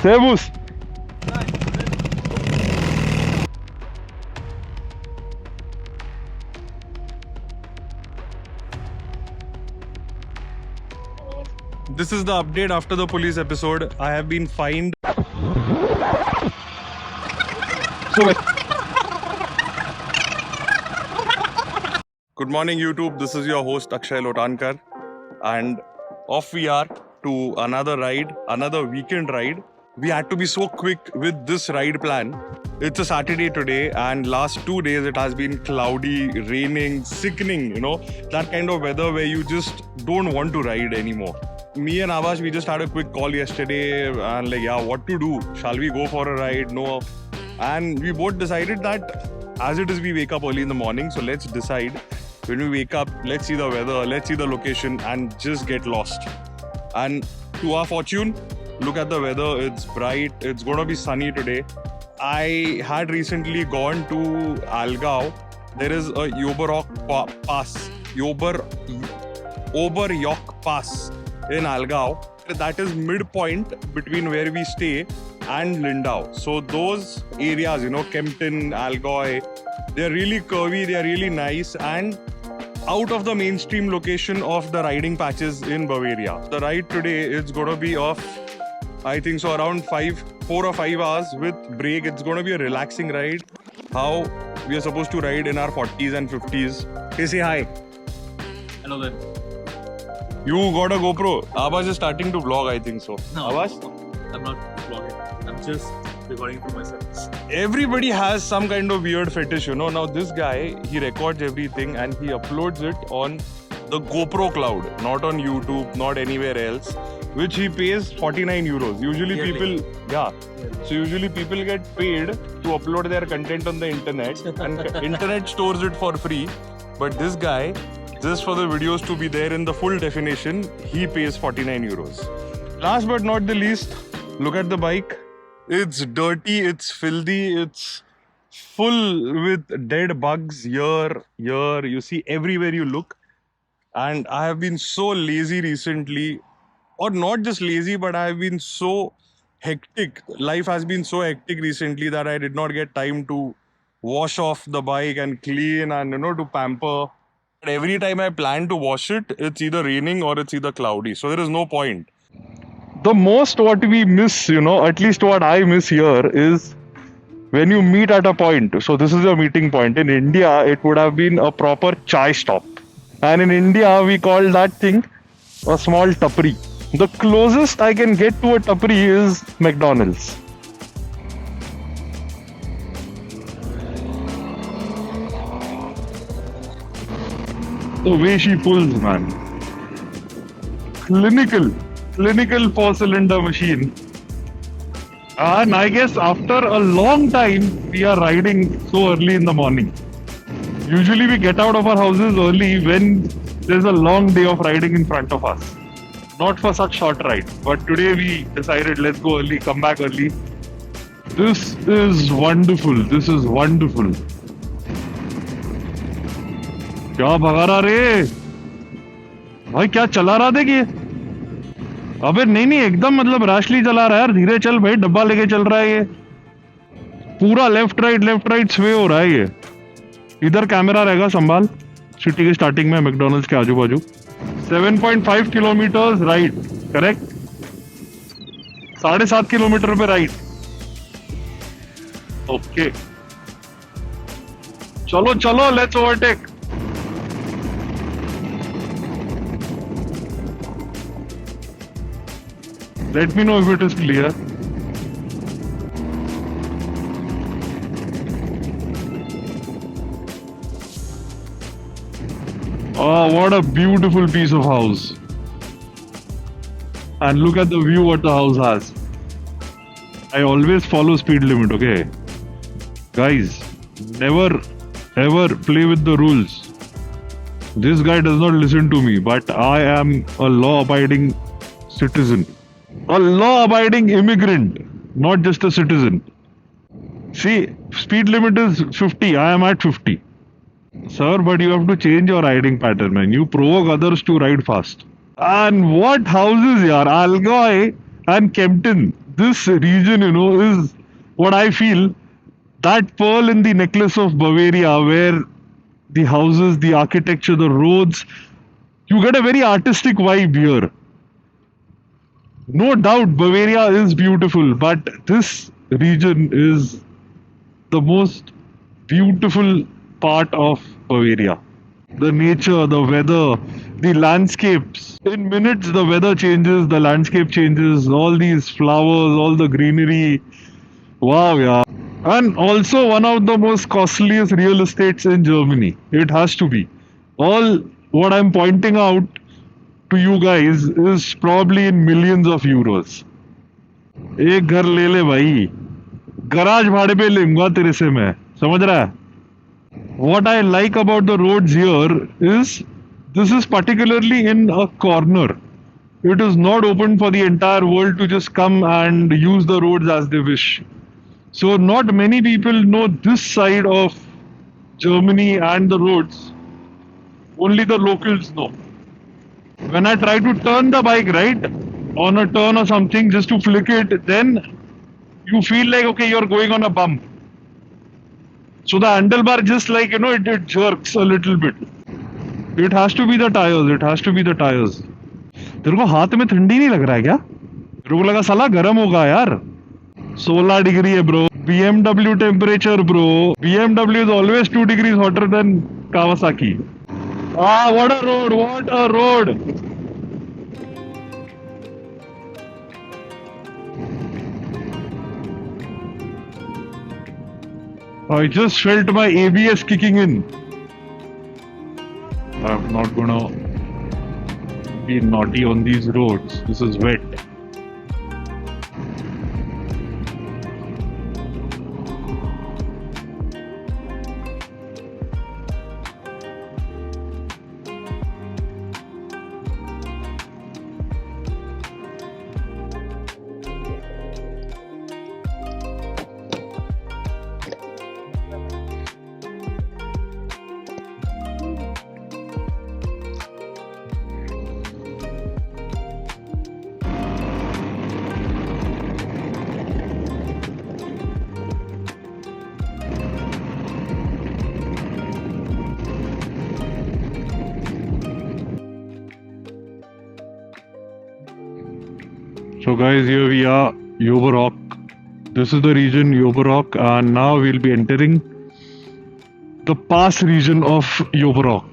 Servus. This is the update after the police episode. I have been fined. Good morning, YouTube. This is your host Akshay Lotankar, and off we are to another ride, another weekend ride. We had to be so quick with this ride plan. It's a Saturday today, and last 2 days it has been cloudy, raining, sickening, that kind of weather where you just don't want to ride anymore. Me and Avash, we just had a quick call yesterday and what to do? Shall we go for a ride? No. And we both decided that as it is, we wake up early in the morning, so let's decide. When we wake up, let's see the weather, let's see the location and just get lost. And to our fortune, look at the weather, it's bright, it's going to be sunny today. I had recently gone to Allgäu. There is a Oberjoch Pass, Oberjoch Pass in Allgäu. That is midpoint between where we stay and Lindau. So those areas, Kempten, Allgäu, they're really curvy, they're really nice and out of the mainstream location of the riding patches in Bavaria. The ride today is going to be of, I think so, around 4 or 5 hours with break. It's going to be a relaxing ride. How we are supposed to ride in our 40s and 50s. Hey, say hi. Hello there. You got a GoPro. Abbas is starting to vlog, I think so. No, Abbas? I'm not vlogging. I'm just recording for myself. Everybody has some kind of weird fetish, Now this guy, he records everything and he uploads it on the GoPro cloud, not on YouTube, not anywhere else, which he pays 49 euros. Usually people, So usually people get paid to upload their content on the internet and internet stores it for free. But this guy, just for the videos to be there in the full definition, he pays 49 euros. Last but not the least, look at the bike. It's dirty, it's filthy, it's full with dead bugs here. You see everywhere you look. And I have been so lazy recently, or not just lazy, but I have been so hectic. Life has been so hectic recently that I did not get time to wash off the bike and clean and, to pamper. But every time I plan to wash it, it's either raining or it's either cloudy. So there is no point. The most what we miss, at least what I miss here is when you meet at a point. So this is a meeting point. In India, it would have been a proper chai stop. And in India, we call that thing a small tapri. The closest I can get to a tapri is McDonald's. The way she pulls, man. Clinical 4-cylinder machine. And I guess after a long time, we are riding so early in the morning. Usually we get out of our houses early when there's a long day of riding in front of us. Not for such short rides. But today we decided let's go early, come back early. This is wonderful. क्या भगा रहा रे भाई, क्या चला रहा देखिए. अबे नहीं एकदम मतलब रैशली चला रहा है यार. धीरे चल भाई, डब्बा लेके चल रहा है ये. पूरा लेफ्ट राइट स्वे हो रहा है ये. इधर कैमरा रहेगा, संभाल. सिटी के स्टार्टिंग में मैकडॉनल्ड्स के आजू बाजू. 7.5 किलोमीटर राइड, करेक्ट. 7.5 किलोमीटर पे राइड. ओके, चलो let's overtake. Let me know if it is clear. Oh, what a beautiful piece of house. And look at the view what the house has. I always follow speed limit, okay? Guys, never ever play with the rules. This guy does not listen to me, but I am a law-abiding citizen. A law-abiding immigrant, not just a citizen. See, speed limit is 50. I am at 50. Sir, but you have to change your riding pattern, man. You provoke others to ride fast. And what houses, yaar? Allgäu and Kempten. this region, is what I feel that pearl in the necklace of Bavaria, where the houses, the architecture, the roads, you get a very artistic vibe here. No doubt Bavaria is beautiful, but this region is the most beautiful part of Bavaria. The nature, the weather, the landscapes. In minutes, the weather changes, the landscape changes, all these flowers, all the greenery. Wow, yeah. And also one of the most costliest real estates in Germany. It has to be. All what I'm pointing out to you guys is probably in millions of euros. एक घर ले ले भाई, garage भाड़े पे लूंगा तेरे से मैं, समझ रहा है? What I like about the roads here is this is particularly in a corner. It is not open for the entire world to just come and use the roads as they wish. So not many people know this side of Germany and the roads. Only the locals know. When I try to turn the bike right on a turn or something just to flick it, then you feel like okay, you're going on a bump. So the handlebar just like it jerks a little bit. It has to be the tires. It has to be the tires. तेरे को हाथ में ठंडी नहीं लग रहा है क्या? तेरे को लगा साला गर्म होगा यार. 16 degree है bro. BMW temperature bro. BMW is always 2 degrees hotter than Kawasaki. Ah, what a road! What a road! I just felt my ABS kicking in. I'm not gonna be naughty on these roads. This is wet. So guys, here we are, Oberjoch. This is the region Oberjoch, and now we'll be entering the pass region of Oberjoch.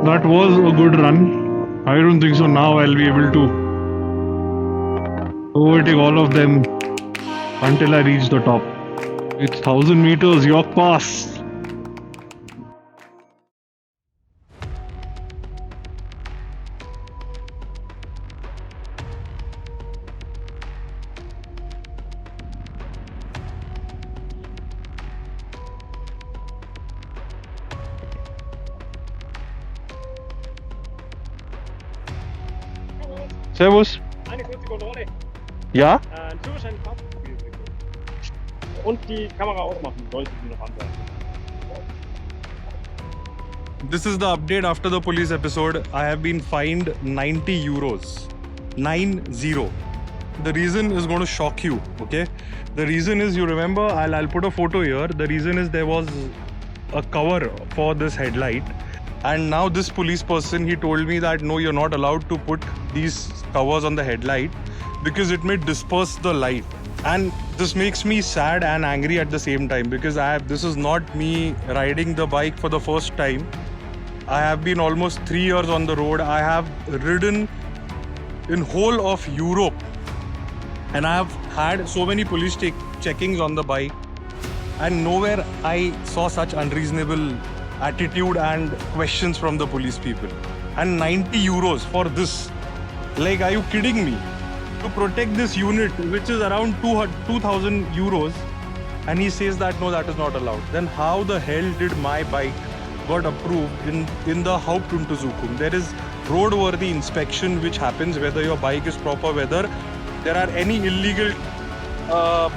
That was a good run. I don't think so now I'll be able to overtake all of them until I reach the top. It's 1000 meters, Oberjoch Pass. Servus. Eine kurze Kontrolle. Ja? Führerschein, und die Kamera ausmachen, sollte sie noch anwerfen. This is the update after the police episode. I have been fined 90 euros. 90. The reason is going to shock you, okay? The reason is, you remember, I'll put a photo here. The reason is there was a cover for this headlight. And now this police person, he told me that no, you're not allowed to put these covers on the headlight because it may disperse the light. And this makes me sad and angry at the same time because this is not me riding the bike for the first time. I have been almost 3 years on the road. I have ridden in whole of Europe and I have had so many police checkings on the bike, and nowhere I saw such unreasonable attitude and questions from the police people. And 90 euros for this. Like, are you kidding me? To protect this unit, which is around 2,000 euros, and he says that no, that is not allowed. Then how the hell did my bike got approved in the Hauptuntersuchung? There is roadworthy inspection which happens whether your bike is proper, whether there are any illegal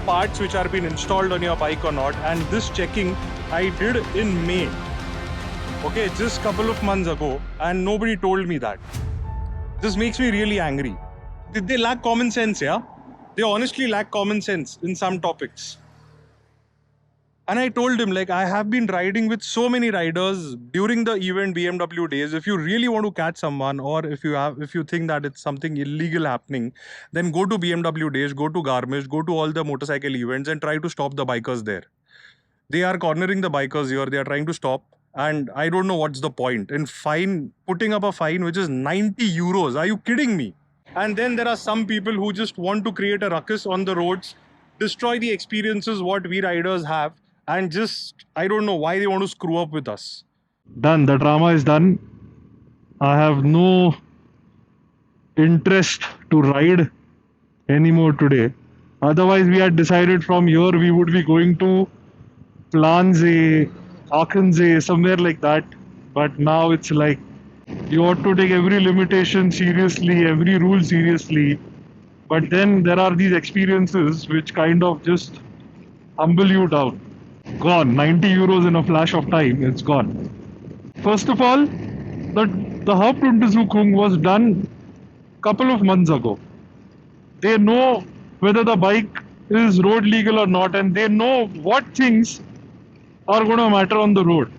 parts which are being installed on your bike or not. And this checking I did in May. Okay, just couple of months ago, and nobody told me that. This makes me really angry. They lack common sense, yeah? They honestly lack common sense in some topics. And I told him, like, I have been riding with so many riders during the event BMW days. If you really want to catch someone, or if you think that it's something illegal happening, then go to BMW days, go to Garmisch, go to all the motorcycle events and try to stop the bikers there. They are cornering the bikers here. They are trying to stop. And I don't know what's the point in putting up a fine which is 90 euros. Are you kidding me? And then there are some people who just want to create a ruckus on the roads, destroy the experiences what we riders have, and just, I don't know why they want to screw up with us. Done. The drama is done. I have no interest to ride anymore today. Otherwise, we had decided from here we would be going to Plansee, Aachensee, somewhere like that. But now it's like you ought to take every limitation seriously, every rule seriously. But then there are these experiences which kind of just humble you down. Gone. 90 euros in a flash of time. It's gone. First of all, the Hauptuntersuchung was done a couple of months ago. They know whether the bike is road legal or not, and they know what things are going to matter on the road.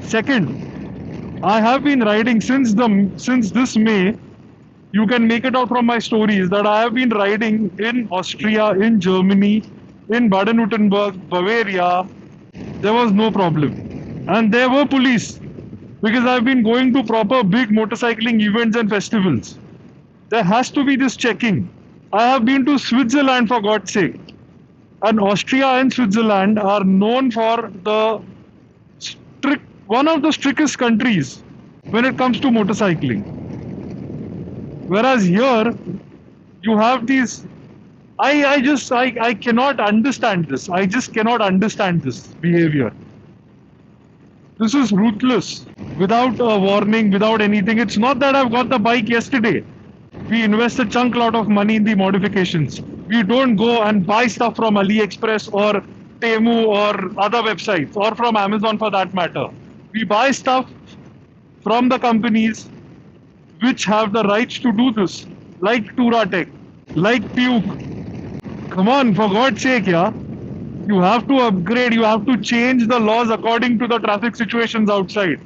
Second, I have been riding since this May. You can make it out from my stories that I have been riding in Austria, in Germany, in Baden-Württemberg, Bavaria. There was no problem. And there were police, because I've been going to proper big motorcycling events and festivals. There has to be this checking. I have been to Switzerland, for God's sake. And Austria and Switzerland are known for one of the strictest countries when it comes to motorcycling. Whereas here, you have these. I cannot understand this. I just cannot understand this behavior. This is ruthless, without a warning, without anything. It's not that I've got the bike yesterday. We invest a chunk lot of money in the modifications. We don't go and buy stuff from AliExpress or Temu or other websites, or from Amazon for that matter. We buy stuff from the companies which have the rights to do this, like Touratech, like Puke. Come on, for God's sake, yeah. You have to upgrade, you have to change the laws according to the traffic situations outside.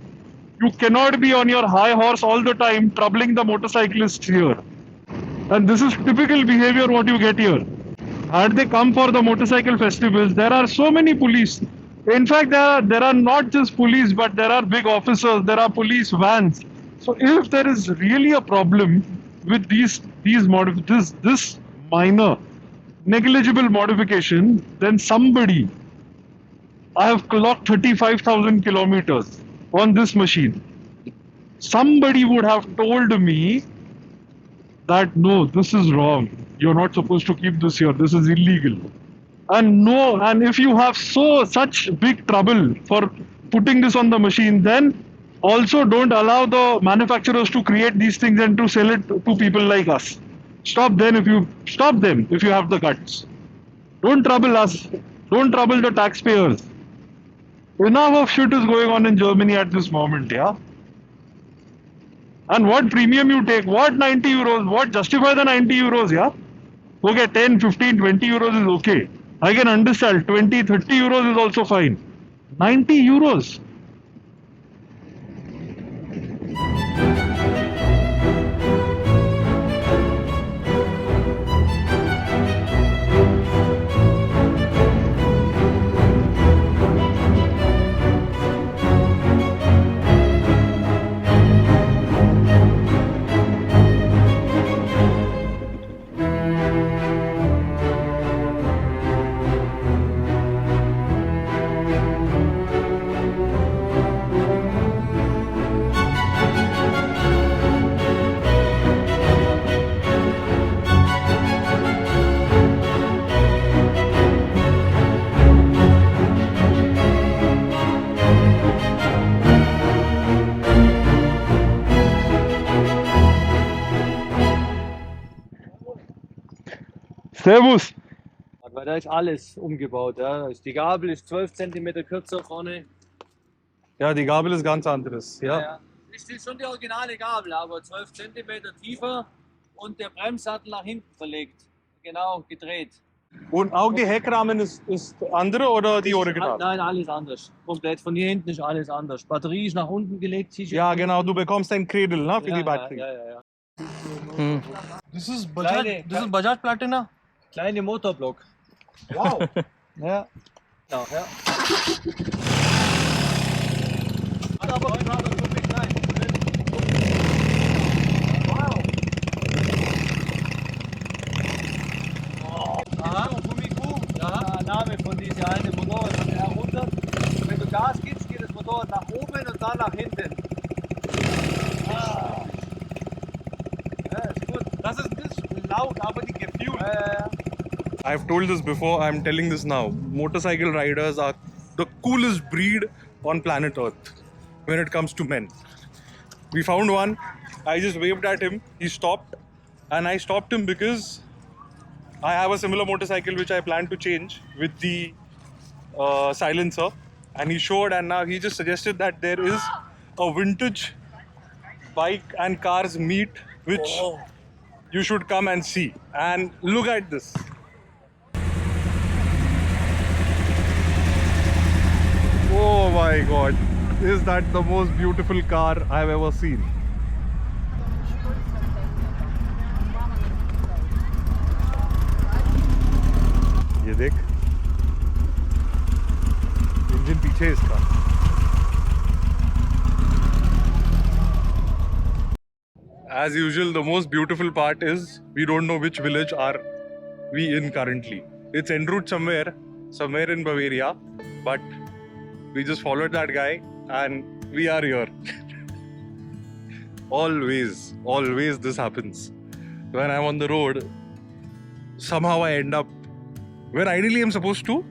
You cannot be on your high horse all the time troubling the motorcyclists here. And this is typical behavior what you get here. Had they come for the motorcycle festivals, there are so many police. In fact, there are not just police, but there are big officers, there are police vans. So if there is really a problem with this minor negligible modification, then somebody, I have clocked 35,000 kilometers on this machine. Somebody would have told me that no, this is wrong. You're not supposed to keep this here. This is illegal. And if you have such big trouble for putting this on the machine, then also don't allow the manufacturers to create these things and to sell it to people like us. Stop them if you have the guts. Don't trouble us. Don't trouble the taxpayers. Enough of shit is going on in Germany at this moment, yeah? And what premium you take? What 90 euros? What justify the 90 euros, yeah? Okay, 10, 15, 20 euros is okay. I can understand. 20, 30 euros is also fine. 90 euros. Servus. Weil da ist alles umgebaut. Ja. Die Gabel ist 12 cm kürzer vorne. Ja, die Gabel ist ganz anderes. Ja. Das ist schon die originale Gabel, aber 12 cm tiefer und der Bremssattel nach hinten verlegt. Genau, gedreht. Und auch die Heckrahmen ist andere oder die Original? Nein, alles anders. Komplett. Von hier hinten ist alles anders. Batterie ist nach unten gelegt. Ja, genau. Du bekommst ein Cradle, na, für die Batterie. Ja. This is Bajaj Platina. Kleine Motorblock. Wow. Ja. Ja. Aber klein. Wow. Aha. Ja, Name von dieser alten Motorrad von der R100. Wenn du Gas gibst, geht das Motorrad nach oben und dann nach hinten. Ja, ist gut. Das ist ein bisschen laut, aber die Gefühl. I've told this before, I'm telling this now. Motorcycle riders are the coolest breed on planet Earth when it comes to men. We found one, I just waved at him, he stopped, and I stopped him because I have a similar motorcycle which I plan to change with the silencer, and he showed, and now he just suggested that there is a vintage bike and cars meet which you should come and see. And look at this. Oh my god, is that the most beautiful car I've ever seen? ये देख, engine पीछे है इसका. As usual, the most beautiful part is we don't know which village are we in currently. It's en route somewhere in Bavaria, but we just followed that guy and we are here. Always this happens. When I'm on the road, somehow I end up where ideally I'm supposed to,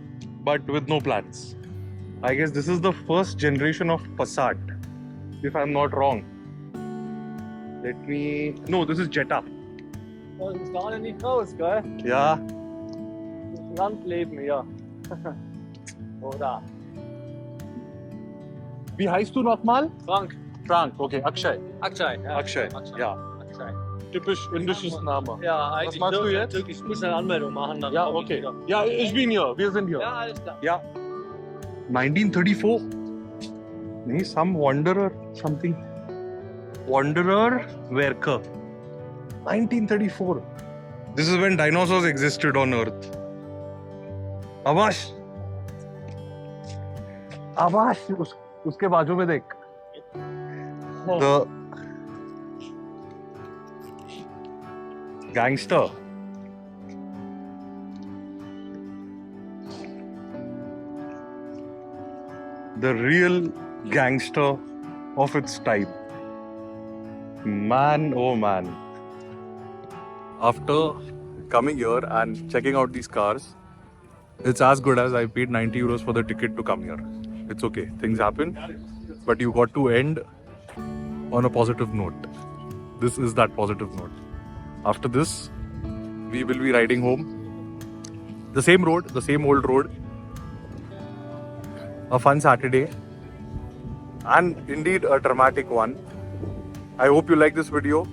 but with no plans. I guess this is the first generation of Passat, if I'm not wrong. No, this is Jetta. Das ist gar nicht raus, gell? Ja. Das Landleben hier. Oder? Wie heißt du nochmal? Frank. Frank, okay. Akshay. Akshay. Ja. Akshay, ja. Akshay. Typisch indisches Name. Ja, eigentlich. Was machst du jetzt? Ich muss eine Anmeldung machen. Dann Ja, komm ich okay. wieder. Ja, ich bin hier. Wir sind hier. Ja, alles klar. Ja. 1934. Nee, some wanderer, something. Wanderer Werker. 1934. This is when dinosaurs existed on Earth. Abash. उसके बाजू में देख. The gangster. The real gangster of its type. Man, oh man. After coming here and checking out these cars, it's as good as I paid 90 euros for the ticket to come here. It's okay, things happen, but you got to end on a positive note. This is that positive note. After this, we will be riding home. The same road, the same old road. A fun Saturday. And indeed a dramatic one. I hope you like this video.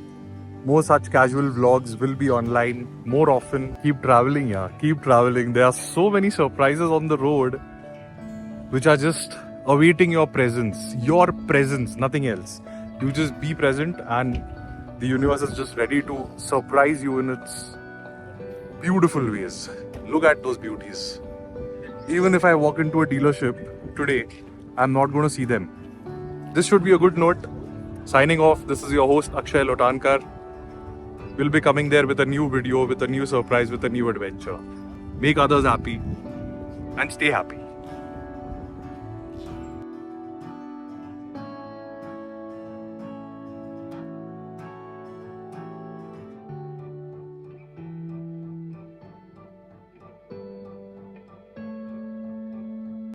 More such casual vlogs will be online more often. Keep traveling, yeah. Keep traveling. There are so many surprises on the road which are just awaiting your presence. Your presence, nothing else. You just be present and the universe is just ready to surprise you in its beautiful ways. Look at those beauties. Even if I walk into a dealership today, I'm not going to see them. This should be a good note. Signing off, this is your host Akshay Lotankar. We'll be coming there with a new video, with a new surprise, with a new adventure. Make others happy and stay happy.